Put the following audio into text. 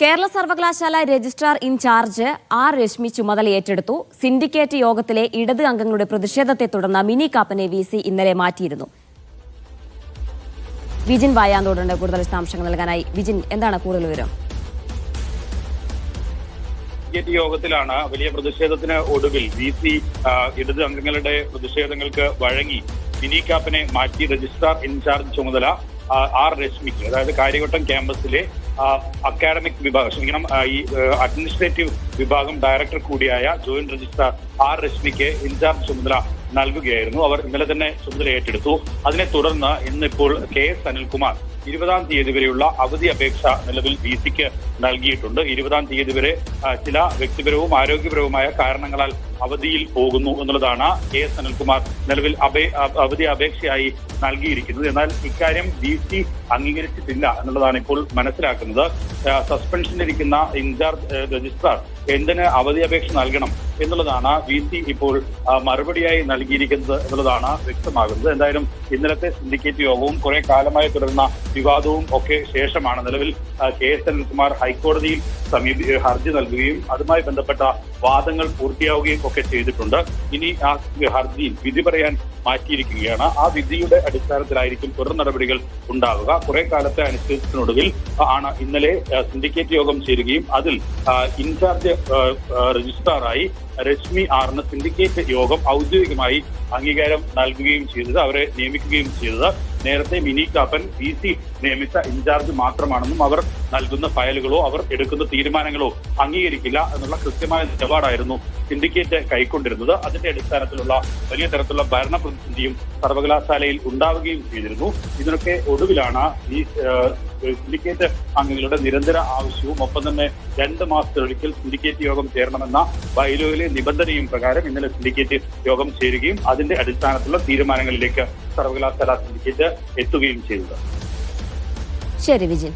കേരള സർവകലാശാല registrar in charge R Rashmi ചുമതല ഏറ്റെടുത്തു. സിൻഡിക്കേറ്റ് യോഗത്തിലെ ഇടത് അംഗങ്ങളുടെ പ്രതിഷേധത്തെ തുടർന്ന് മിനി കാപ്പനെ VC ഇന്നലെ മാറ്റിയിരുന്നു. വിജിൻ വായാന്തോടുണ്ട് കൂടുതൽ വിശദാംശങ്ങൾ നൽകാനായി. വിജിൻ, എന്താണ് കൂടുതൽ വിവരം? യോഗത്തിലാണ് വലിയ പ്രതിഷേധത്തിന് ഒടുവിൽ VC ഇടത് അംഗങ്ങളുടെ പ്രതിഷേധങ്ങൾക്ക് വഴങ്ങി മിനി കാപ്പനെ മാറ്റി രജിസ്ട്രാർ ഇൻചാർജ് ചുമതല ആർ രശ്മിക്ക്, അതായത് കാര്യവട്ടം ക്യാമ്പസിലെ അക്കാഡമിക് വിഭാഗം ഈ അഡ്മിനിസ്ട്രേറ്റീവ് വിഭാഗം ഡയറക്ടർ കൂടിയായ ജോയിന്റ് രജിസ്ട്രാർ ആർ രശ്മിക്ക് ഇൻചാർജ് ചുമതല നൽകുകയായിരുന്നു. അവർ ഇന്നലെ തന്നെ ചുമതല ഏറ്റെടുത്തു. അതിനെ തുടർന്ന് ഇന്നിപ്പോൾ KS അനിൽകുമാർ 20-ാം തീയതി വരെയുള്ള അവധി അപേക്ഷ നിലവിൽ VCക്ക് നൽകിയിട്ടുണ്ട്. 20-ാം തീയതി വരെ ചില വ്യക്തിപരവും ആരോഗ്യപരവുമായ കാരണങ്ങളാൽ അവധിയിൽ പോകുന്നു എന്നുള്ളതാണ് KS അനിൽകുമാർ നിലവിൽ അവധി അപേക്ഷയായി നൽകിയിരിക്കുന്നത്. എന്നാൽ ഇക്കാര്യം VC അംഗീകരിച്ചിട്ടില്ല എന്നുള്ളതാണ് ഇപ്പോൾ മനസ്സിലാക്കുന്നത്. സസ്പെൻഷനിലിരിക്കുന്ന ഇൻചാർജ് രജിസ്ട്രാർ എന്തിന് അവധി അപേക്ഷ നൽകണം എന്നുള്ളതാണ് VC ഇപ്പോൾ മറുപടിയായി നൽകിയിരിക്കുന്നത് എന്നുള്ളതാണ് വ്യക്തമാകുന്നത്. എന്തായാലും ഇന്നലത്തെ സിൻഡിക്കേറ്റ് യോഗവും കുറെ കാലമായി തുടർന്ന വിവാദവും ഒക്കെ ശേഷമാണ് നിലവിൽ KS അനിൽകുമാർ ഹൈക്കോടതിയിൽ ഹർജി നൽകുകയും അതുമായി ബന്ധപ്പെട്ട വാദങ്ങൾ പൂർത്തിയാവുകയും ഒക്കെ ചെയ്തിട്ടുണ്ട്. ഇനി ആ ഹർജിയിൽ വിധി പറയാൻ മാറ്റിയിരിക്കുകയാണ്. ആ വിധിയുടെ അടിസ്ഥാനത്തിലായിരിക്കും തുടർ നടപടികൾ ഉണ്ടാവുക. കുറെ കാലത്തെ അനിശ്ചിതത്വത്തിനൊടുവിൽ ആണ് ഇന്നലെ സിൻഡിക്കേറ്റ് യോഗം ചേരുകയും അതിൽ ഇൻചാർജ് രജിസ്ട്രാറായി രശ്മി ആറിന് സിൻഡിക്കേറ്റ് യോഗം ഔദ്യോഗികമായി അംഗീകാരം നൽകുകയും ചെയ്തത്, അവരെ നിയമിക്കുകയും ചെയ്തത്. നേരത്തെ മിനി കാപ്പൻ VC നിയമിച്ച ഇൻചാർജ് മാത്രമാണെന്നും അവർ നൽകുന്ന ഫയലുകളോ അവർ എടുക്കുന്ന തീരുമാനങ്ങളോ അംഗീകരിക്കില്ല എന്നുള്ള കൃത്യമായ നിലപാടായിരുന്നു സിൻഡിക്കേറ്റ് കൈക്കൊണ്ടിരുന്നത്. അതിന്റെ അടിസ്ഥാനത്തിലുള്ള വലിയ തരത്തിലുള്ള ഭരണ പ്രതിസന്ധിയും സർവകലാശാലയിൽ ഉണ്ടാവുകയും ചെയ്തിരുന്നു. ഇതിനൊക്കെ ഒടുവിലാണ് ഈ സിൻഡിക്കേറ്റ് അംഗങ്ങളുടെ നിരന്തര ആവശ്യവും ഒപ്പം തന്നെ 2 മാസത്തിലൊരിക്കൽ സിൻഡിക്കേറ്റ് യോഗം ചേരണമെന്ന ബൈലോയിലെ നിബന്ധനയും പ്രകാരം ഇന്നലെ സിൻഡിക്കേറ്റ് യോഗം ചേരുകയും അതിന്റെ അടിസ്ഥാനത്തിലുള്ള തീരുമാനങ്ങളിലേക്ക് സർവകലാശാല സിൻഡിക്കേറ്റ് എത്തുകയും ചെയ്തത്. ശരി വിജിൻ.